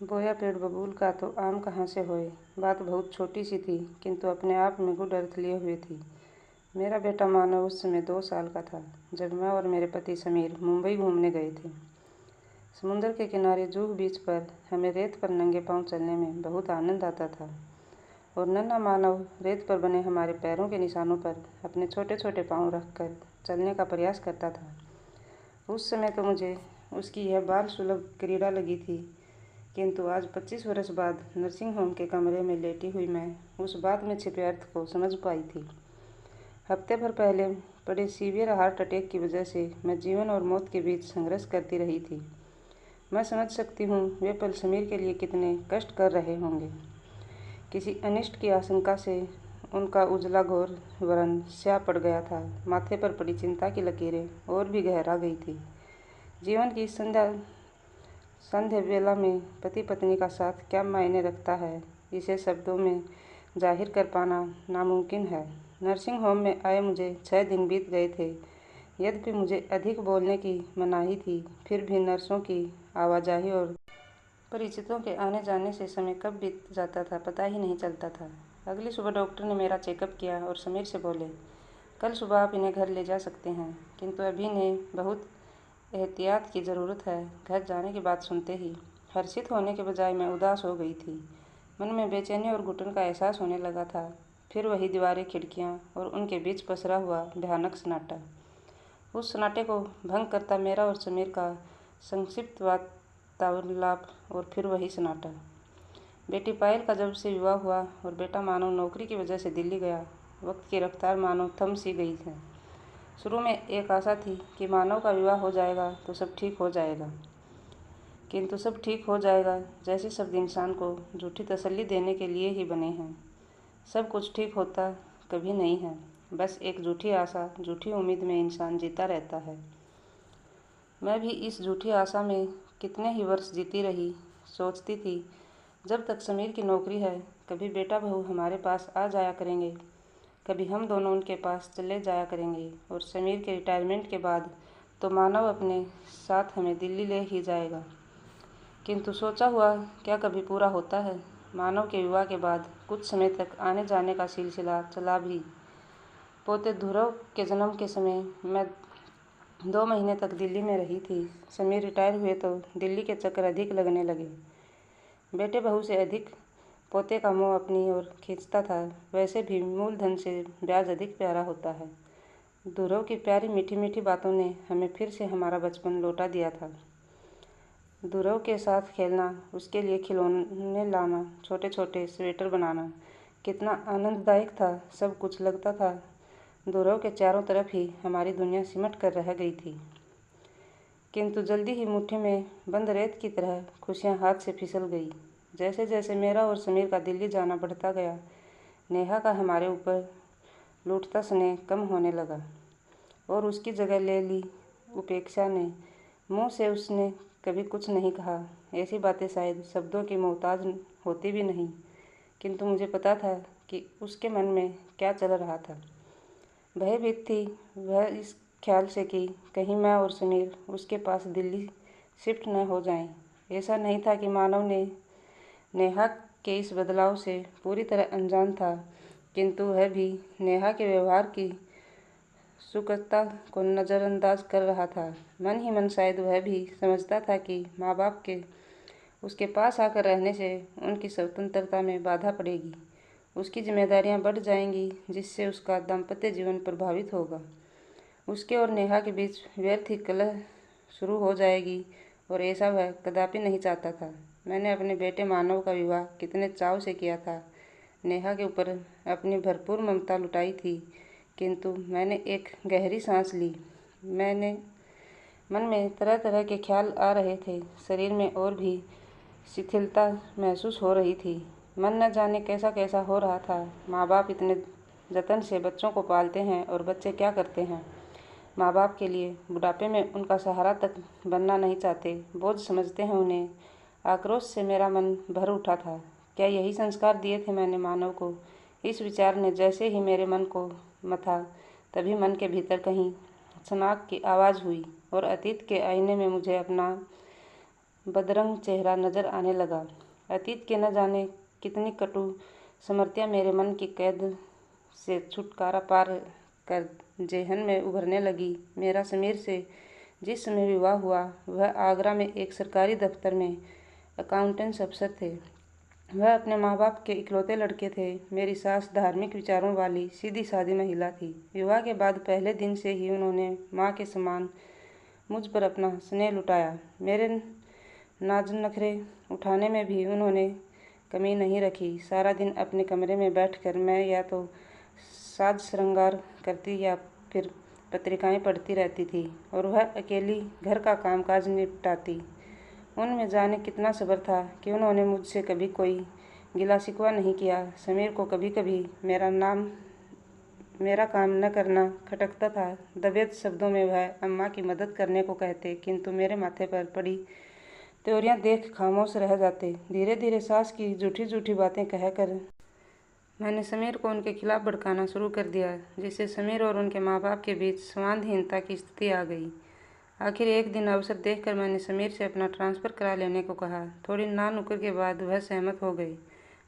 बोया पेड़ बबूल का तो आम कहाँ से होए। बात बहुत छोटी सी थी, किंतु अपने आप में गुड अर्थ लिए हुए थी। मेरा बेटा मानव उस समय 2 साल का था, जब मैं और मेरे पति समीर मुंबई घूमने गए थे। समुद्र के किनारे जूहू बीच पर हमें रेत पर नंगे पांव चलने में बहुत आनंद आता था, और नन्हा मानव रेत पर बने हमारे पैरों के निशानों पर अपने छोटे छोटे पांव रखकर चलने का प्रयास करता था। उस समय तो मुझे उसकी यह बाल सुलभ क्रीड़ा लगी थी, किंतु आज 25 वर्ष बाद नर्सिंग होम के कमरे में लेटी हुई मैं उस बात में छिपे अर्थ को समझ पाई थी। हफ्ते भर पहले पड़े सीवियर हार्ट अटैक की वजह से मैं जीवन और मौत के बीच संघर्ष करती रही थी। मैं समझ सकती हूँ वे पल समीर के लिए कितने कष्ट कर रहे होंगे। किसी अनिष्ट की आशंका से उनका उजला घोर वर्ण स्याह पड़ गया था। माथे पर पड़ी चिंता की लकीरें और भी गहरा गई थी। जीवन की संध्या वेला में पति पत्नी का साथ क्या मायने रखता है, इसे शब्दों में जाहिर कर पाना नामुमकिन है। नर्सिंग होम में आए मुझे 6 दिन बीत गए थे। यद्यपि मुझे अधिक बोलने की मनाही थी, फिर भी नर्सों की आवाजाही और परिचितों के आने जाने से समय कब बीत जाता था पता ही नहीं चलता था। अगली सुबह डॉक्टर ने मेरा चेकअप किया और समीर से बोले, कल सुबह आप इन्हें घर ले जा सकते हैं, किंतु अभी इन्हें बहुत एहतियात की ज़रूरत है। घर जाने की बात सुनते ही हर्षित होने के बजाय मैं उदास हो गई थी। मन में बेचैनी और घुटन का एहसास होने लगा था। फिर वही दीवारें, खिड़कियाँ और उनके बीच पसरा हुआ भयानक सन्नाटा। उस सन्नाटे को भंग करता मेरा और समीर का संक्षिप्त वार्तालाप, और फिर वही सन्नाटा। बेटी पायल का जब से विवाह हुआ और बेटा मानव नौकरी की वजह से दिल्ली गया, वक्त की रफ्तार मानव थम सी गई है। शुरू में एक आशा थी कि मानव का विवाह हो जाएगा तो सब ठीक हो जाएगा, किंतु सब ठीक हो जाएगा जैसे शब्द इंसान को झूठी तसल्ली देने के लिए ही बने हैं। सब कुछ ठीक होता कभी नहीं है। बस एक झूठी आशा, झूठी उम्मीद में इंसान जीता रहता है। मैं भी इस झूठी आशा में कितने ही वर्ष जीती रही। सोचती थी, जब तक समीर की नौकरी है, कभी बेटा बहू हमारे पास आ जाया करेंगे, कभी हम दोनों उनके पास चले जाया करेंगे, और समीर के रिटायरमेंट के बाद तो मानव अपने साथ हमें दिल्ली ले ही जाएगा। किंतु सोचा हुआ क्या कभी पूरा होता है। मानव के विवाह के बाद कुछ समय तक आने जाने का सिलसिला चला भी। पोते ध्रुव के जन्म के समय मैं 2 महीने तक दिल्ली में रही थी। समीर रिटायर हुए तो दिल्ली के चक्कर अधिक लगने लगे। बेटे बहू से अधिक पोते का मोह अपनी ओर खींचता था। वैसे भी मूलधन से ब्याज अधिक प्यारा होता है। ध्रुव की प्यारी मीठी मीठी बातों ने हमें फिर से हमारा बचपन लौटा दिया था। ध्रुव के साथ खेलना, उसके लिए खिलौने लाना, छोटे छोटे स्वेटर बनाना कितना आनंददायक था। सब कुछ लगता था ध्रुव के चारों तरफ ही हमारी दुनिया सिमट कर रह गई थी। किंतु जल्दी ही मुट्ठी में बंद रेत की तरह खुशियां हाथ से फिसल गई। जैसे जैसे मेरा और समीर का दिल्ली जाना बढ़ता गया, नेहा का हमारे ऊपर लूटता स्नेह कम होने लगा और उसकी जगह ले ली उपेक्षा ने। मुँह से उसने कभी कुछ नहीं कहा। ऐसी बातें शायद शब्दों की मोहताज होती भी नहीं, किंतु मुझे पता था कि उसके मन में क्या चल रहा था। भयभीत थी वह इस ख्याल से कि कहीं मैं और समीर उसके पास दिल्ली शिफ्ट न हो जाएं। ऐसा नहीं था कि मानव ने नेहा के इस बदलाव से पूरी तरह अनजान था, किंतु वह भी नेहा के व्यवहार की सुकता को नज़रअंदाज कर रहा था। मन ही मन शायद वह भी समझता था कि माँ बाप के उसके पास आकर रहने से उनकी स्वतंत्रता में बाधा पड़ेगी, उसकी जिम्मेदारियां बढ़ जाएंगी, जिससे उसका दाम्पत्य जीवन प्रभावित होगा। उसके और नेहा के बीच व्यर्थ ही कलह शुरू हो जाएगी, और ऐसा वह कदापि नहीं चाहता था। मैंने अपने बेटे मानव का विवाह कितने चाव से किया था। नेहा के ऊपर अपनी भरपूर ममता लुटाई थी, किंतु मैंने एक गहरी सांस ली। मन में तरह तरह के ख्याल आ रहे थे। शरीर में और भी शिथिलता महसूस हो रही थी। मन न जाने कैसा कैसा हो रहा था। माँ बाप इतने जतन से बच्चों को पालते हैं, और बच्चे क्या करते हैं? माँ बाप के लिए बुढ़ापे में उनका सहारा तक बनना नहीं चाहते, बोझ समझते हैं उन्हें। आक्रोश से मेरा मन भर उठा था। क्या यही संस्कार दिए थे मैंने मानव को? इस विचार ने जैसे ही मेरे मन को मथा, तभी मन के भीतर कहीं सनाक की आवाज़ हुई, और अतीत के आईने में मुझे अपना बदरंग चेहरा नजर आने लगा। अतीत के न जाने कितनी कटु स्मृतियाँ मेरे मन की कैद से छुटकारा पार कर जेहन में उभरने लगी। मेरा समीर से जिस समय विवाह हुआ वह आगरा में एक सरकारी दफ्तर में अकाउंटेंस अफसर थे। वह अपने माँ बाप के इकलौते लड़के थे। मेरी सास धार्मिक विचारों वाली सीधी सादी महिला थी। विवाह के बाद पहले दिन से ही उन्होंने माँ के समान मुझ पर अपना स्नेह लुटाया। मेरे नाज नखरे उठाने में भी उन्होंने कमी नहीं रखी। सारा दिन अपने कमरे में बैठकर मैं या तो साज श्रृंगार करती या फिर पत्रिकाएं पढ़ती रहती थी और वह अकेली घर का कामकाज निपटाती। उनमें जाने कितना सब्र था कि उन्होंने मुझसे कभी कोई गिला शिकवा नहीं किया। समीर को कभी कभी मेरा काम न करना खटकता था। दबे शब्दों में वह अम्मा की मदद करने को कहते, किंतु मेरे माथे पर पड़ी त्योरियां देख खामोश रह जाते। धीरे धीरे सास की झूठी झूठी बातें कहकर मैंने समीर को उनके खिलाफ भड़काना शुरू कर दिया, जिससे समीर और उनके माँ बाप के बीच संवादहीनता की स्थिति आ गई। आखिर एक दिन अवसर देखकर मैंने समीर से अपना ट्रांसफ़र करा लेने को कहा। थोड़ी ना नुक्कड़ के बाद वह सहमत हो गए।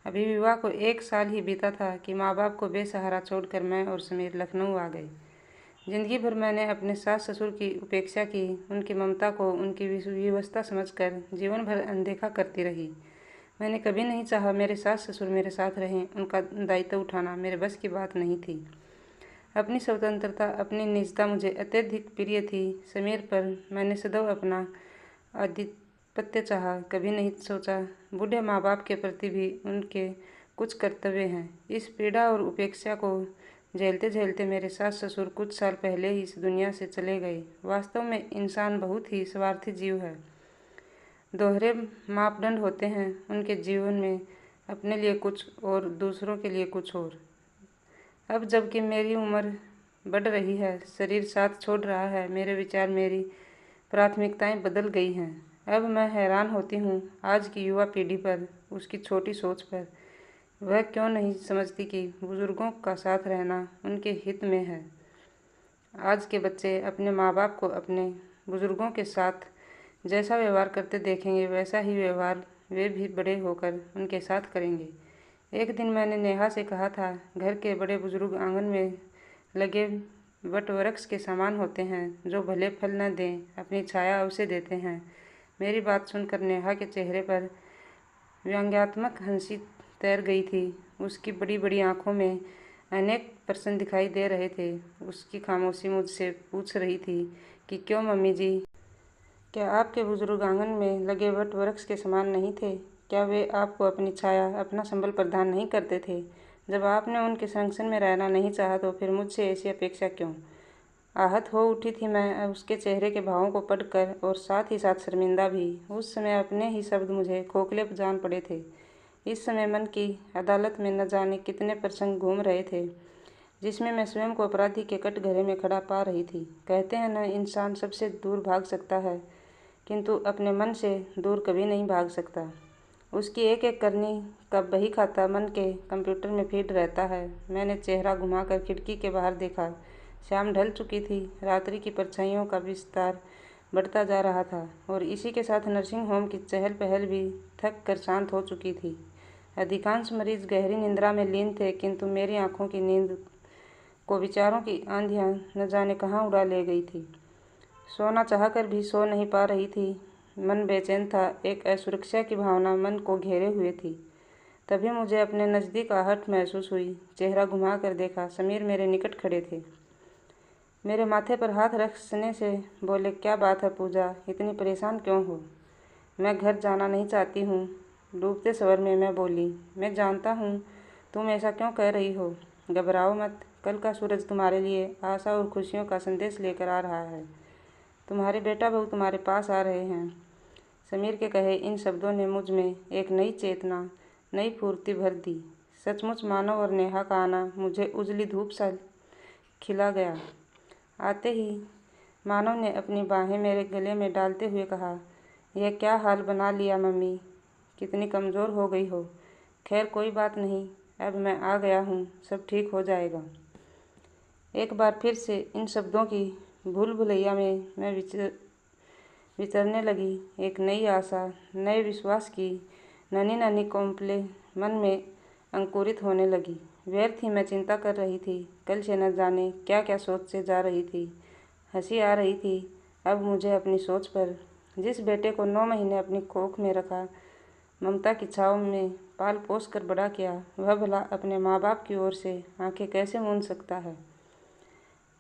अभी विवाह को 1 साल ही बीता था कि माँ बाप को बेसहारा छोड़कर मैं और समीर लखनऊ आ गए। जिंदगी भर मैंने अपने सास ससुर की उपेक्षा की। उनकी ममता को उनकी विवशता समझकर जीवन भर अनदेखा करती रही। मैंने कभी नहीं चाहा मेरे सास ससुर मेरे साथ रहें। उनका दायित्व उठाना मेरे बस की बात नहीं थी। अपनी स्वतंत्रता, अपनी निजता मुझे अत्यधिक प्रिय थी। समीर पर मैंने सदैव अपना आधिपत्य चाहा। कभी नहीं सोचा बूढ़े माँ बाप के प्रति भी उनके कुछ कर्तव्य हैं। इस पीड़ा और उपेक्षा को झेलते झेलते मेरे सास ससुर कुछ साल पहले ही इस दुनिया से चले गए। वास्तव में इंसान बहुत ही स्वार्थी जीव है। दोहरे मापदंड होते हैं उनके जीवन में, अपने लिए कुछ और दूसरों के लिए कुछ और। अब जबकि मेरी उम्र बढ़ रही है, शरीर साथ छोड़ रहा है, मेरे विचार, मेरी प्राथमिकताएं बदल गई हैं। अब मैं हैरान होती हूँ आज की युवा पीढ़ी पर, उसकी छोटी सोच पर। वह क्यों नहीं समझती कि बुजुर्गों का साथ रहना उनके हित में है। आज के बच्चे अपने माँ बाप को अपने बुजुर्गों के साथ जैसा व्यवहार करते देखेंगे, वैसा ही व्यवहार वे भी बड़े होकर उनके साथ करेंगे। एक दिन मैंने नेहा से कहा था, घर के बड़े बुजुर्ग आंगन में लगे वट वृक्ष के समान होते हैं, जो भले फल न दें, अपनी छाया अवश्य देते हैं। मेरी बात सुनकर नेहा के चेहरे पर व्यंग्यात्मक हंसी तैर गई थी। उसकी बड़ी बड़ी आंखों में अनेक प्रश्न दिखाई दे रहे थे। उसकी खामोशी मुझसे पूछ रही थी कि क्यों मम्मी जी, क्या आपके बुजुर्ग आंगन में लगे वट वृक्ष के समान नहीं थे? क्या वे आपको अपनी छाया, अपना संबल प्रदान नहीं करते थे? जब आपने उनके संरक्षण में रहना नहीं चाहा तो फिर मुझसे ऐसी अपेक्षा क्यों? आहत हो उठी थी मैं उसके चेहरे के भावों को पढ़कर, और साथ ही साथ शर्मिंदा भी। उस समय अपने ही शब्द मुझे खोखले जान पड़े थे। इस समय मन की अदालत में न जाने कितने प्रसंग घूम रहे थे, जिसमें मैं स्वयं को अपराधी के कटघरे में खड़ा पा रही थी। कहते हैं न, इंसान सबसे दूर भाग सकता है, किंतु अपने मन से दूर कभी नहीं भाग सकता। उसकी एक एक करनी का बही खाता मन के कंप्यूटर में फीड रहता है। मैंने चेहरा घुमाकर खिड़की के बाहर देखा। शाम ढल चुकी थी। रात्रि की परछाइयों का विस्तार बढ़ता जा रहा था और इसी के साथ नर्सिंग होम की चहल पहल भी थक कर शांत हो चुकी थी। अधिकांश मरीज गहरी निंद्रा में लीन थे, किंतु मेरी आंखों की नींद को विचारों की आंधियां न जाने कहाँ उड़ा ले गई थी। सोना चाहकर भी सो नहीं पा रही थी। मन बेचैन था। एक असुरक्षा की भावना मन को घेरे हुए थी। तभी मुझे अपने नज़दीक आहट महसूस हुई। चेहरा घुमा कर देखा। समीर मेरे निकट खड़े थे। मेरे माथे पर हाथ रखने से बोले, क्या बात है पूजा, इतनी परेशान क्यों हो? मैं घर जाना नहीं चाहती हूँ। डूबते स्वर में मैं बोली, मैं जानता हूँ तुम ऐसा क्यों कह रही हो। घबराओ मत, कल का सूरज तुम्हारे लिए आशा और खुशियों का संदेश लेकर आ रहा है। तुम्हारे बेटा बहू तुम्हारे पास आ रहे हैं। समीर के कहे इन शब्दों ने मुझ में एक नई चेतना, नई फुर्ती भर दी। सचमुच मानव और नेहा का आना मुझे उजली धूप सा खिला गया। आते ही मानव ने अपनी बाहें मेरे गले में डालते हुए कहा, यह क्या हाल बना लिया मम्मी, कितनी कमज़ोर हो गई हो। खैर कोई बात नहीं, अब मैं आ गया हूँ, सब ठीक हो जाएगा। एक बार फिर से इन शब्दों की भूल भुलैया में मैं विचरने लगी। एक नई आशा, नए विश्वास की नन्ही नन्ही कोंपले मन में अंकुरित होने लगी। व्यर्थ ही मैं चिंता कर रही थी। कल से न जाने क्या क्या सोचते जा रही थी। हंसी आ रही थी अब मुझे अपनी सोच पर। जिस बेटे को 9 महीने अपनी कोख में रखा, ममता की छाँव में पाल पोस कर बड़ा किया, वह भला अपने माँ बाप की ओर से आंखें कैसे मूंद सकता है।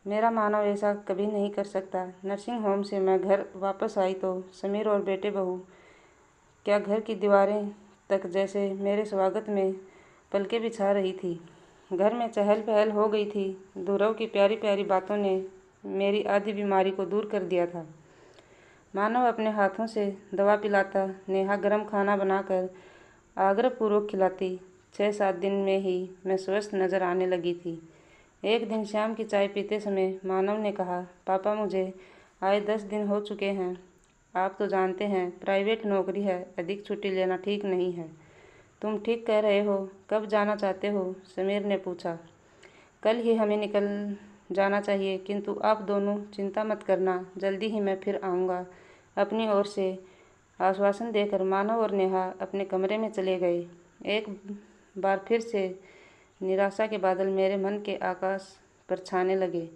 मेरा मानव ऐसा कभी नहीं कर सकता। नर्सिंग होम से मैं घर वापस आई तो समीर और बेटे बहू क्या घर की दीवारें तक जैसे मेरे स्वागत में पलकें बिछा रही थी। घर में चहल पहल हो गई थी। ध्रुव की प्यारी प्यारी बातों ने मेरी आधी बीमारी को दूर कर दिया था। मानव अपने हाथों से दवा पिलाता, नेहा गर्म खाना बनाकर आग्रहपूर्वक खिलाती। 6-7 दिन में ही मैं स्वस्थ नजर आने लगी थी। एक दिन शाम की चाय पीते समय मानव ने कहा, पापा मुझे आए 10 दिन हो चुके हैं। आप तो जानते हैं प्राइवेट नौकरी है, अधिक छुट्टी लेना ठीक नहीं है। तुम ठीक कह रहे हो, कब जाना चाहते हो? समीर ने पूछा। कल ही हमें निकल जाना चाहिए, किंतु आप दोनों चिंता मत करना, जल्दी ही मैं फिर आऊँगा। अपनी ओर से आश्वासन देकर मानव और नेहा अपने कमरे में चले गए। एक बार फिर से निराशा के बादल मेरे मन के आकाश पर छाने लगे।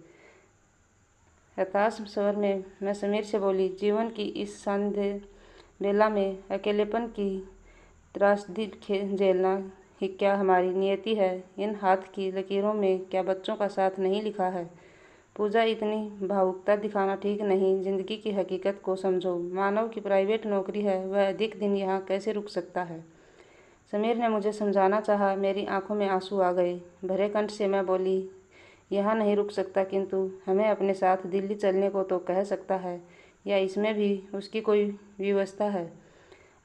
हताश स्वर में मैं समीर से बोली, जीवन की इस संध्या बेला में अकेलेपन की त्रासदी झेलना ही क्या हमारी नियति है? इन हाथ की लकीरों में क्या बच्चों का साथ नहीं लिखा है? पूजा, इतनी भावुकता दिखाना ठीक नहीं। जिंदगी की हकीकत को समझो। मानव की प्राइवेट नौकरी है, वह अधिक दिन यहाँ कैसे रुक सकता है? समीर ने मुझे समझाना चाहा। मेरी आंखों में आंसू आ गए। भरे कंठ से मैं बोली, यहाँ नहीं रुक सकता, किंतु हमें अपने साथ दिल्ली चलने को तो कह सकता है, या इसमें भी उसकी कोई व्यवस्था है?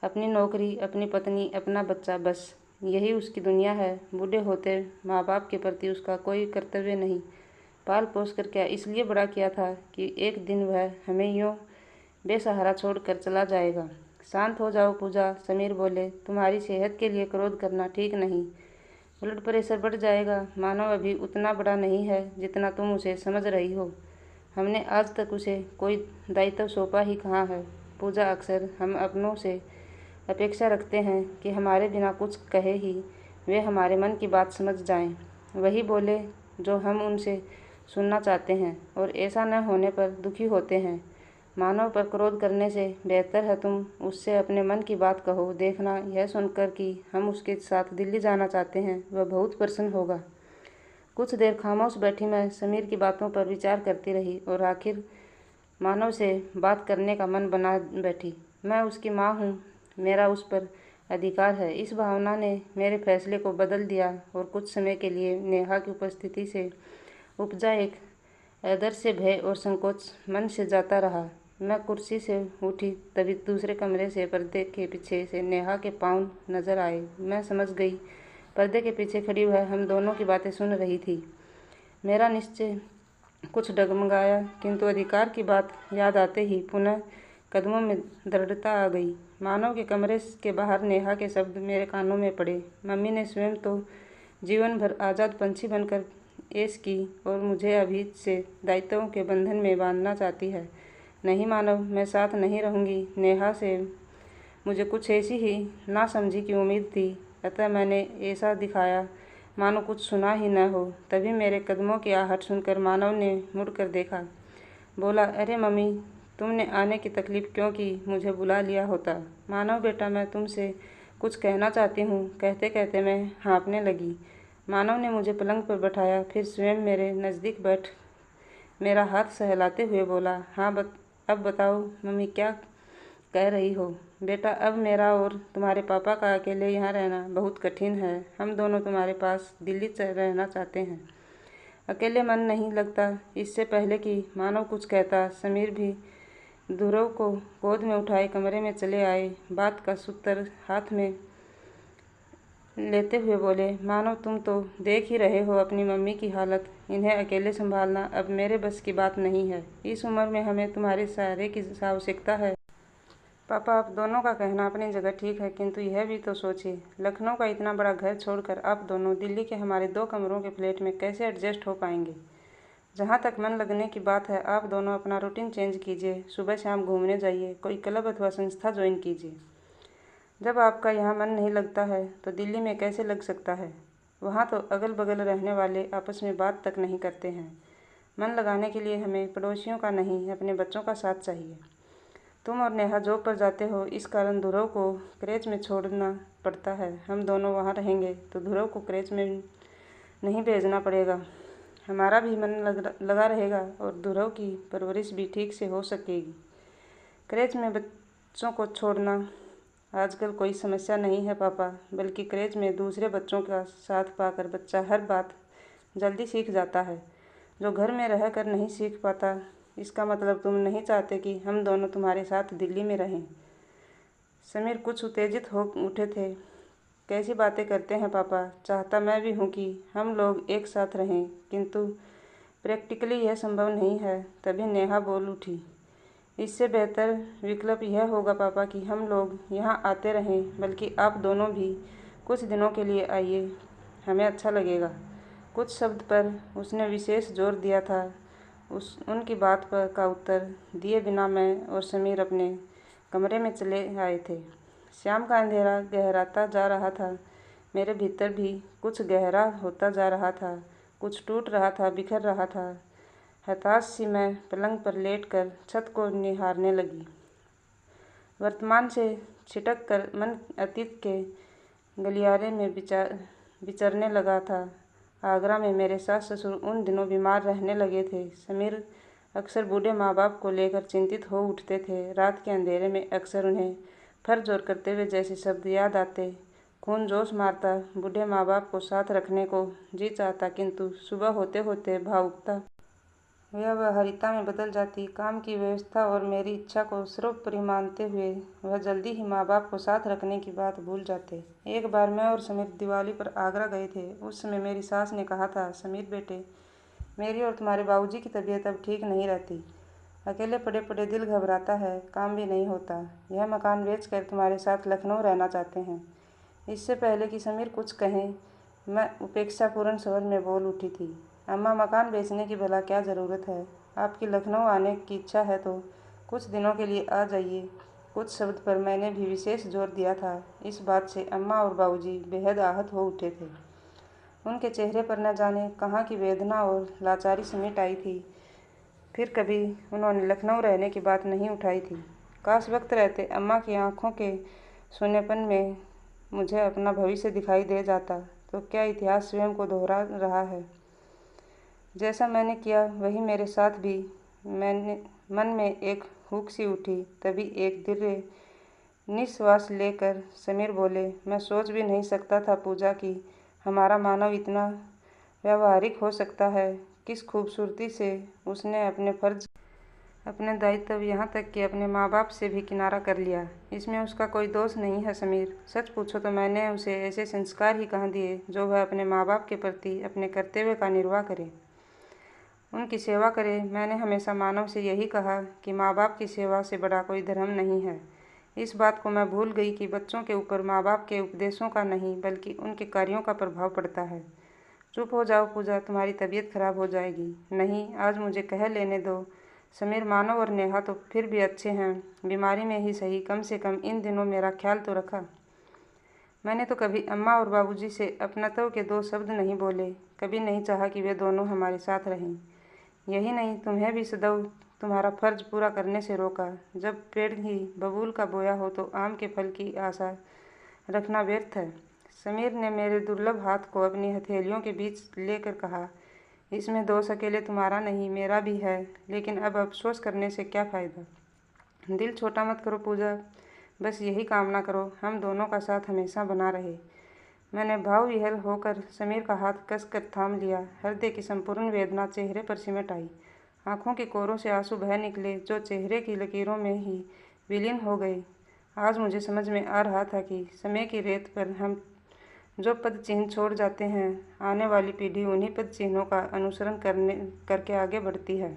अपनी नौकरी, अपनी पत्नी, अपना बच्चा, बस यही उसकी दुनिया है। बूढ़े होते माँ बाप के प्रति उसका कोई कर्तव्य नहीं। पाल पोस कर क्या इसलिए बड़ा किया था कि एक दिन वह हमें यूँ बेसहारा छोड़कर चला जाएगा? शांत हो जाओ पूजा, समीर बोले। तुम्हारी सेहत के लिए क्रोध करना ठीक नहीं। ब्लड प्रेशर बढ़ जाएगा। मानव अभी उतना बड़ा नहीं है जितना तुम उसे समझ रही हो। हमने आज तक उसे कोई दायित्व सौंपा ही कहाँ है? पूजा, अक्सर हम अपनों से अपेक्षा रखते हैं कि हमारे बिना कुछ कहे ही वे हमारे मन की बात समझ जाएं। वही बोले जो हम उनसे सुनना चाहते हैं, और ऐसा न होने पर दुखी होते हैं। मानव पर क्रोध करने से बेहतर है तुम उससे अपने मन की बात कहो। देखना, यह सुनकर कि हम उसके साथ दिल्ली जाना चाहते हैं, वह बहुत प्रसन्न होगा। कुछ देर खामोश बैठी मैं समीर की बातों पर विचार करती रही और आखिर मानव से बात करने का मन बना बैठी। मैं उसकी माँ हूँ, मेरा उस पर अधिकार है। इस भावना ने मेरे फैसले को बदल दिया और कुछ समय के लिए नेहा की उपस्थिति से उपजा एक अदृश्य भय और संकोच मन से जाता रहा। मैं कुर्सी से उठी तभी दूसरे कमरे से पर्दे के पीछे से नेहा के पाँव नजर आए। मैं समझ गई, पर्दे के पीछे खड़ी वह हम दोनों की बातें सुन रही थी। मेरा निश्चय कुछ डगमगाया, किंतु अधिकार की बात याद आते ही पुनः कदमों में दृढ़ता आ गई। मानव के कमरे के बाहर नेहा के शब्द मेरे कानों में पड़े। मम्मी ने स्वयं तो जीवन भर आज़ाद पंछी बनकर ऐश की और मुझे अभी से दायित्वों के बंधन में बांधना चाहती है। नहीं मानव, मैं साथ नहीं रहूँगी। नेहा से मुझे कुछ ऐसी ही ना समझी की उम्मीद थी, अतः मैंने ऐसा दिखाया मानो कुछ सुना ही न हो। तभी मेरे कदमों की आहट सुनकर मानव ने मुड़कर देखा। बोला, अरे मम्मी, तुमने आने की तकलीफ़ क्यों की? मुझे बुला लिया होता। मानव बेटा, मैं तुमसे कुछ कहना चाहती हूँ। कहते कहते मैं हाँफने लगी। मानव ने मुझे पलंग पर बैठाया, फिर स्वयं मेरे नज़दीक बैठ मेरा हाथ सहलाते हुए बोला, हाँ अब बताओ मम्मी, क्या कह रही हो? बेटा, अब मेरा और तुम्हारे पापा का अकेले यहाँ रहना बहुत कठिन है। हम दोनों तुम्हारे पास दिल्ली रहना चाहते हैं। अकेले मन नहीं लगता। इससे पहले कि मानव कुछ कहता, समीर भी ध्रुव को गोद में उठाए कमरे में चले आए। बात का सूत्र हाथ में लेते हुए बोले, मानव, तुम तो देख ही रहे हो अपनी मम्मी की हालत। इन्हें अकेले संभालना अब मेरे बस की बात नहीं है। इस उम्र में हमें तुम्हारे सहारे की आवश्यकता है। पापा, आप दोनों का कहना अपनी जगह ठीक है, किंतु यह भी तो सोचिए, लखनऊ का इतना बड़ा घर छोड़कर आप दोनों दिल्ली के हमारे 2 कमरों के फ्लैट में कैसे एडजस्ट हो पाएंगे? जहाँ तक मन लगने की बात है, आप दोनों अपना रूटीन चेंज कीजिए, सुबह शाम घूमने जाइए, कोई क्लब अथवा संस्था ज्वाइन कीजिए। जब आपका यहाँ मन नहीं लगता है तो दिल्ली में कैसे लग सकता है? वहाँ तो अगल बगल रहने वाले आपस में बात तक नहीं करते हैं। मन लगाने के लिए हमें पड़ोसियों का नहीं, अपने बच्चों का साथ चाहिए। तुम और नेहा जॉब पर जाते हो, इस कारण ध्रुव को क्रेच में छोड़ना पड़ता है। हम दोनों वहाँ रहेंगे तो ध्रुव को क्रेच में नहीं भेजना पड़ेगा, हमारा भी मन लगा रहेगा और ध्रुव की परवरिश भी ठीक से हो सकेगी। क्रेच में बच्चों को छोड़ना आजकल कोई समस्या नहीं है पापा, बल्कि क्रेच में दूसरे बच्चों का साथ पाकर बच्चा हर बात जल्दी सीख जाता है, जो घर में रह कर नहीं सीख पाता। इसका मतलब तुम नहीं चाहते कि हम दोनों तुम्हारे साथ दिल्ली में रहें? समीर कुछ उत्तेजित हो उठे थे। कैसी बातें करते हैं पापा, चाहता मैं भी हूँ कि हम लोग एक साथ रहें, किंतु प्रैक्टिकली यह संभव नहीं है। तभी नेहा बोल उठी, इससे बेहतर विकल्प यह होगा पापा कि हम लोग यहाँ आते रहें, बल्कि आप दोनों भी कुछ दिनों के लिए आइए, हमें अच्छा लगेगा। कुछ शब्द पर उसने विशेष जोर दिया था। उनकी बात पर का उत्तर दिए बिना मैं और समीर अपने कमरे में चले आए थे। शाम का अंधेरा गहराता जा रहा था, मेरे भीतर भी कुछ गहरा होता जा रहा था, कुछ टूट रहा था, बिखर रहा था। हताश सी मैं पलंग पर लेटकर छत को निहारने लगी। वर्तमान से छिटक कर मन अतीत के गलियारे में विचरने लगा था। आगरा में मेरे सास ससुर उन दिनों बीमार रहने लगे थे। समीर अक्सर बूढ़े माँ बाप को लेकर चिंतित हो उठते थे। रात के अंधेरे में अक्सर उन्हें फर जोर करते हुए जैसे शब्द याद आते। खून जोश मारता, बूढ़े माँ बाप को साथ रखने को जी चाहता, किंतु सुबह होते होते भावुकता व्यवहारिता में बदल जाती। काम की व्यवस्था और मेरी इच्छा को सर्वोपरि मानते हुए वह जल्दी ही माँ बाप को साथ रखने की बात भूल जाते। एक बार मैं और समीर दिवाली पर आगरा गए थे। उस समय मेरी सास ने कहा था, समीर बेटे, मेरी और तुम्हारे बाबूजी की तबीयत अब ठीक नहीं रहती। अकेले पड़े पड़े दिल घबराता है, काम भी नहीं होता। यह मकान बेचकर तुम्हारे साथ लखनऊ रहना चाहते हैं। इससे पहले कि समीर कुछ कहें, मैं उपेक्षापूर्ण स्वर में बोल उठी थी, अम्मा, मकान बेचने की भला क्या ज़रूरत है? आपकी लखनऊ आने की इच्छा है तो कुछ दिनों के लिए आ जाइए। कुछ शब्द पर मैंने भी विशेष जोर दिया था। इस बात से अम्मा और बाबूजी बेहद आहत हो उठे थे। उनके चेहरे पर न जाने कहाँ की वेदना और लाचारी समेट आई थी। फिर कभी उन्होंने लखनऊ रहने की बात नहीं उठाई थी। काश वक्त रहते अम्मा की आंखों के सोनेपन में मुझे अपना भविष्य दिखाई दे जाता, तो क्या इतिहास स्वयं को दोहरा रहा है? जैसा मैंने किया वही मेरे साथ भी। मन में एक हुक सी उठी। तभी एक दीर्घ निश्वास लेकर समीर बोले, मैं सोच भी नहीं सकता था पूजा कि हमारा मानव इतना व्यावहारिक हो सकता है। किस खूबसूरती से उसने अपने फर्ज, अपने दायित्व, यहाँ तक कि अपने माँ बाप से भी किनारा कर लिया। इसमें उसका कोई दोष नहीं है समीर। सच पूछो तो मैंने उसे ऐसे संस्कार ही कहाँ दिए जो वह अपने माँ बाप के प्रति अपने कर्तव्य का निर्वाह करे, उनकी सेवा करे। मैंने हमेशा मानव से यही कहा कि माँ बाप की सेवा से बड़ा कोई धर्म नहीं है। इस बात को मैं भूल गई कि बच्चों के ऊपर माँ बाप के उपदेशों का नहीं, बल्कि उनके कार्यों का प्रभाव पड़ता है। चुप हो जाओ पूजा, तुम्हारी तबीयत खराब हो जाएगी। नहीं, आज मुझे कह लेने दो समीर। मानव और नेहा तो फिर भी अच्छे हैं, बीमारी में ही सही, कम से कम इन दिनों मेरा ख्याल तो रखा। मैंने तो कभी अम्मा और बाबूजी से अपनत्व के दो शब्द नहीं बोले, कभी नहीं चाहा कि वे दोनों हमारे साथ रहें। यही नहीं, तुम्हें भी सदैव तुम्हारा फर्ज पूरा करने से रोका। जब पेड़ ही बबूल का बोया हो तो आम के फल की आशा रखना व्यर्थ है। समीर ने मेरे दुर्लभ हाथ को अपनी हथेलियों के बीच लेकर कहा, इसमें दोष अकेले तुम्हारा नहीं, मेरा भी है, लेकिन अब अफसोस करने से क्या फ़ायदा। दिल छोटा मत करो पूजा, बस यही कामना करो हम दोनों का साथ हमेशा बना रहे। मैंने भाव विह्वल होकर समीर का हाथ कसकर थाम लिया। हृदय की संपूर्ण वेदना चेहरे पर सिमट आई। आंखों के कोरों से आंसू बह निकले, जो चेहरे की लकीरों में ही विलीन हो गए। आज मुझे समझ में आ रहा था कि समय की रेत पर हम जो पद चिन्ह छोड़ जाते हैं, आने वाली पीढ़ी उन्हीं पद चिन्हों का अनुसरण करके आगे बढ़ती है।